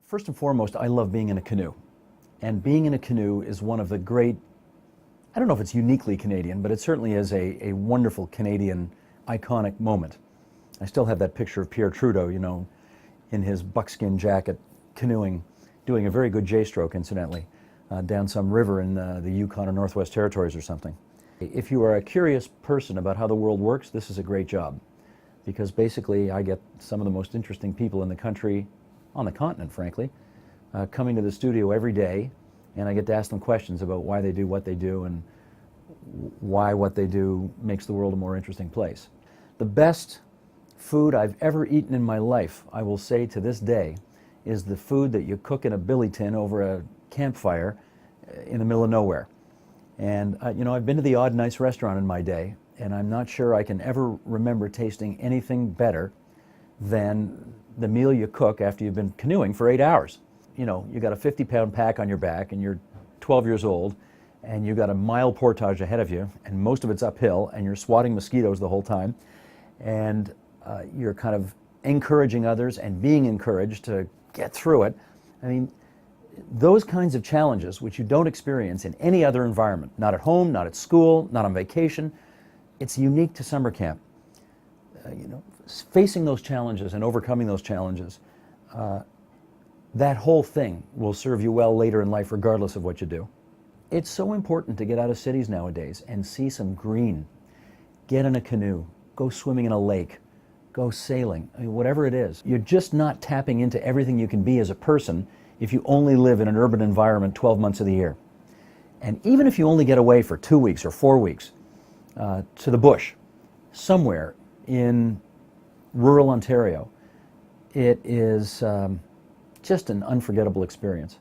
First and foremost, I love being in a canoe. And being in a canoe is one of the great, I don't know if it's uniquely Canadian, but it certainly is a wonderful Canadian iconic moment. I still have that picture of Pierre Trudeau, you know, in his buckskin jacket, canoeing, doing a very good J-stroke, incidentally, down some river in the Yukon or Northwest Territories or something. If you are a curious person about how the world works, this is a great job, because basically I get some of the most interesting people in the country, on the continent, frankly, coming to the studio every day, and I get to ask them questions about why they do what they do and why what they do makes the world a more interesting place. The best food I've ever eaten in my life, I will say to this day, is the food that you cook in a billy tin over a campfire in the middle of nowhere. And you know, I've been to the odd nice restaurant in my day, and I'm not sure I can ever remember tasting anything better than the meal you cook after you've been canoeing for 8 hours. You know, you got a 50-pound pack on your back and you're 12 years old and you've got a mile portage ahead of you and most of it's uphill and you're swatting mosquitoes the whole time, and you're kind of encouraging others and being encouraged to get through it. I mean, those kinds of challenges which you don't experience in any other environment, not at home, not at school, not on vacation, it's unique to summer camp. You know, facing those challenges and overcoming those challenges, that whole thing will serve you well later in life regardless of what you do. It's so important to get out of cities nowadays and see some green. Get in a canoe, go swimming in a lake, go sailing, I mean, whatever it is. You're just not tapping into everything you can be as a person if you only live in an urban environment 12 months of the year. And even if you only get away for 2 weeks or 4 weeks to the bush, somewhere in rural Ontario, it is just an unforgettable experience.